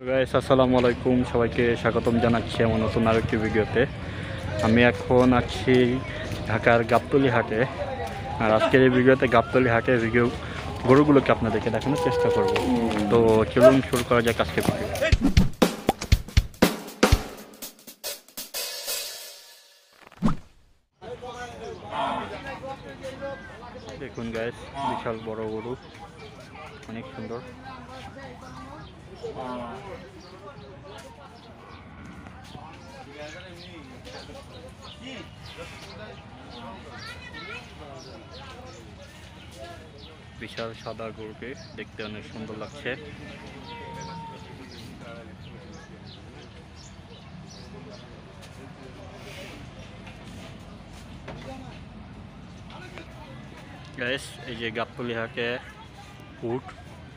Guys আসসালামু আলাইকুম, সবাইকে স্বাগতম জানাচ্ছি আমার নতুন আরেকটি ভিডিওতে। আমি এখন আছি ঢাকার গাবতলী হাটে। আর আজকের এই ভিডিওতে গাবতলী হাটের গরুগুলোকে আপনাদেরকে দেখানোর চেষ্টা করব। তো চলুন শুরু করা যাক আজকের ভিডিও। দেখুন গাইস, বিশাল বড় গরু, অনেক সুন্দর। বিশাল সাদা গরুকে দেখতে অনেক সুন্দর লাগছে। গাইস, এই যে গাবতলী হাটে উট,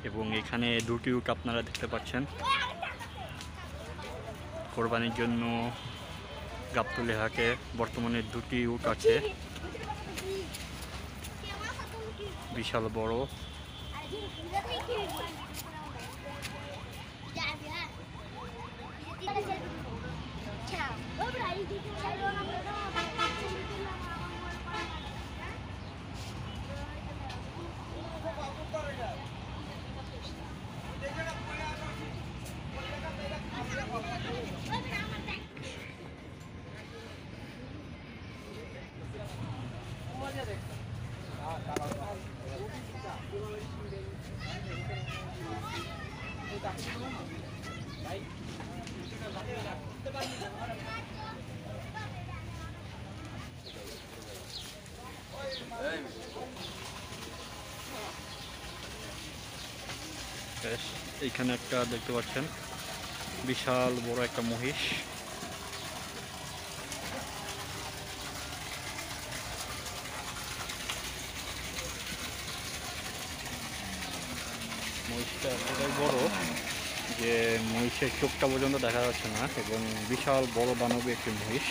এবং এখানে দুটি উট আপনারা দেখতে পাচ্ছেন। কোরবানির জন্য গাবতলী হাটে বর্তমানে দুটি উট আছে, বিশাল বড়। এইখানে একটা দেখতে পাচ্ছেন বিশাল বড় একটা মহিষ। মহিষটা এতটাই বড় যে মহিষের চোখটা পর্যন্ত দেখা যাচ্ছে না, এবং বিশাল বড় দানবী একটি মহিষ।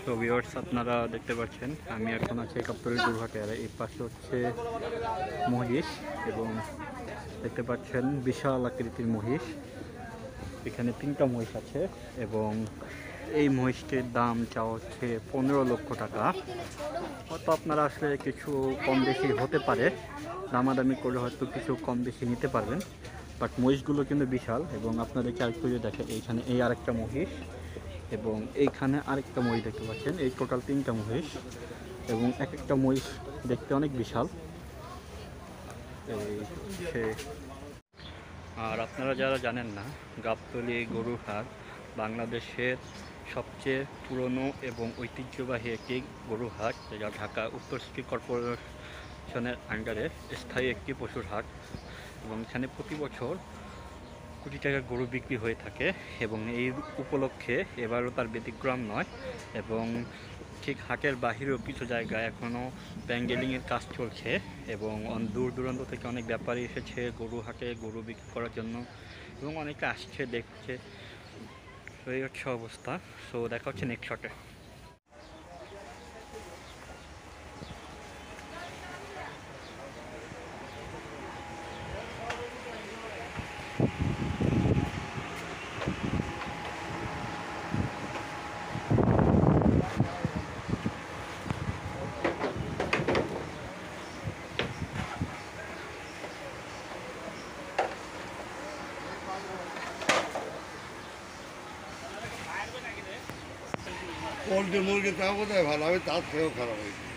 তো ভিউয়ার্স, আপনারা দেখতে পাচ্ছেন আমি এখন আছি গাবতলী গরুহাটে। আর এই পাশে হচ্ছে মহিষ, এবং দেখতে পাচ্ছেন বিশাল আকৃতির মহিষ। এখানে 3টা মহিষ আছে, এবং এই মহিষটির দাম চাওয়া হচ্ছে 15 লক্ষ টাকা। হয়তো আপনারা আসলে কিছু কম বেশি হতে পারে, দামাদামি করে হয়তো কিছু কম বেশি নিতে পারবেন। বাট মহিষগুলো কিন্তু বিশাল। এবং আপনাদেরকে আরেকটু যদি দেখেন, এইখানে এই আরেকটা মহিষ, এবং এইখানে আরেকটা মহিষ দেখতে পাচ্ছেন। এই টোটাল 3টা মহিষ, এবং এক একটা মহিষ দেখতে অনেক বিশাল। এই সে আর আপনারা যারা জানেন না, গাবতলী গরুর হাট বাংলাদেশের সবচেয়ে পুরনো এবং ঐতিহ্যবাহী একটি গরু হাট, যা ঢাকা উত্তর সিটি কর্পোরেশনের আন্ডারে স্থায়ী একটি পশুর হাট। এবং এখানে প্রতি বছর কোটি টাকার গরু বিক্রি হয়ে থাকে, এবং এই উপলক্ষে এবারও তার ব্যতিক্রম নয়। এবং ঠিক হাটের বাহিরেও কিছু জায়গায় এখনও প্যান্ডেলিংয়ের কাজ চলছে, এবং দূর দূরান্ত থেকে অনেক ব্যাপারী এসেছে গরু হাটে গরু বিক্রি করার জন্য, এবং অনেকে আসছে দেখছে। এই হচ্ছে অবস্থা। সো দেখা হচ্ছে নেক্সট শটে। পোলট্রি মুরগি তাও বোধহয় ভালো হবে, তার খেয়েও খারাপ হয়েছে।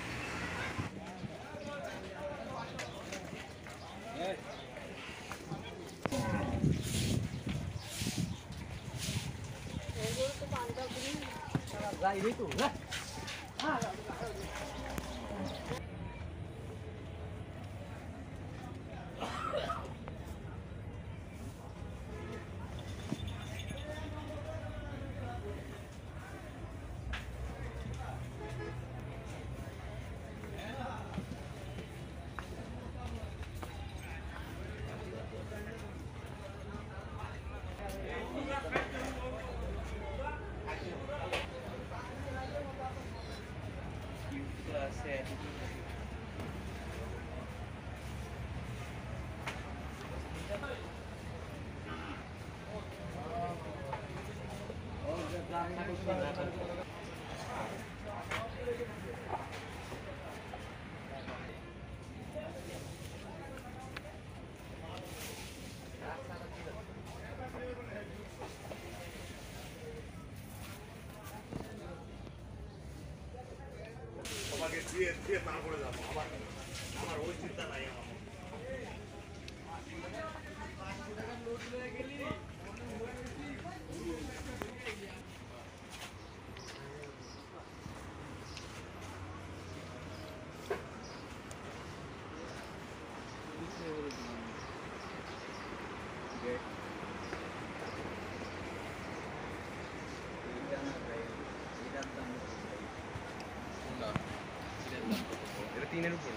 তোমাকে দিয়ে দিয়ে তারপরে যাবো আবার আমার ওই চিন্তা নাই আমার এটা 3-এর উপর।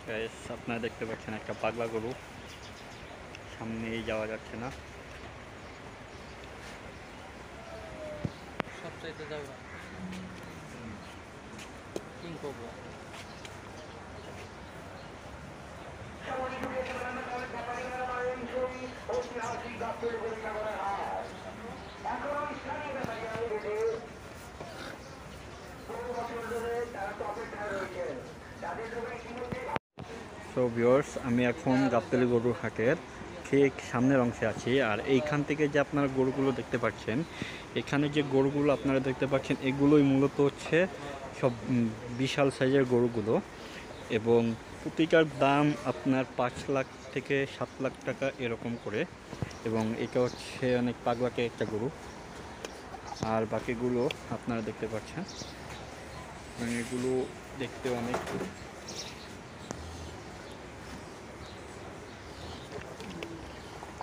গাইস আপনারা দেখতে পাচ্ছেন একটা পাগলা গরু, সামনেই যাওয়া যাচ্ছে না। সবচাইতে যাওয়া কিং কোবরা সো ভিউয়ার্স, আমি এখন গাবতলী গরুর হাটের ঠিক সামনের অংশে আছি। আর এইখান থেকে যে আপনারা গরুগুলো দেখতে পাচ্ছেন, এখানে যে গরুগুলো আপনারা দেখতে পাচ্ছেন, এগুলোই মূলত হচ্ছে সব বিশাল সাইজের গরুগুলো, এবং প্রতিটার দাম আপনার 5 লাখ থেকে 7 লাখ টাকা এরকম করে। এবং এটা হচ্ছে অনেক পাগলাকে একটা গরু, আর বাকিগুলো আপনারা দেখতে পাচ্ছেন এবং এগুলো দেখতে অনেক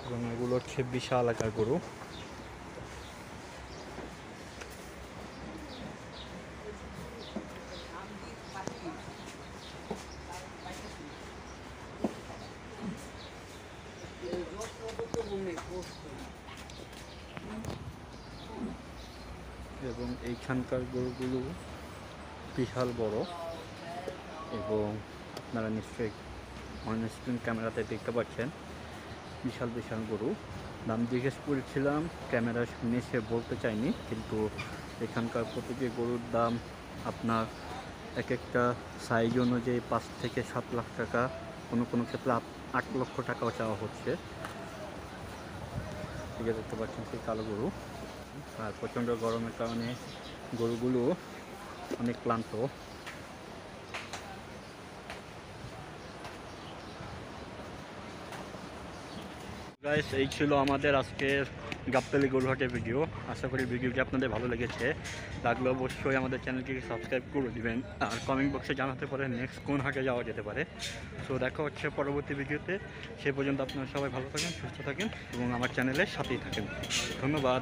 এবং এগুলো হচ্ছে বিশাল আকার গরু। এবং এইখানকার গরুগুলো বিশাল বড়, এবং আপনারা নিশ্চয়ই অন স্ক্রিন ক্যামেরাতে দেখতে পাচ্ছেন বিশাল বিশাল গরু। দাম জিজ্ঞেস করেছিলাম, ক্যামেরার সামনে এসে বলতে চাইনি, কিন্তু এখানকার প্রতিটি গরুর দাম আপনার এক একটা সাইজ অনুযায়ী 5 থেকে 7 লাখ টাকা, কোনো কোনো ক্ষেত্রে 8 লক্ষ টাকাও চাওয়া হচ্ছে। ঠিক আছে, দেখতে পাচ্ছেন সেই কালো গরু। আর প্রচণ্ড গরমের কারণে গরুগুলো অনেক ক্লান্ত। গাইস, এই ছিল আমাদের আজকের গাবতলী গরুহাটের ভিডিও। আশা করি ভিডিওটি আপনাদের ভালো লেগেছে। লাগলে অবশ্যই আমাদের চ্যানেলটিকে সাবস্ক্রাইব করে দিবেন, আর কমেন্ট বক্সে জানাতে পারেন নেক্সট কোন হাটে যাওয়া যেতে পারে। সো দেখা হচ্ছে পরবর্তী ভিডিওতে। সে পর্যন্ত আপনারা সবাই ভালো থাকেন, সুস্থ থাকেন এবং আমার চ্যানেলের সাথেই থাকেন। ধন্যবাদ।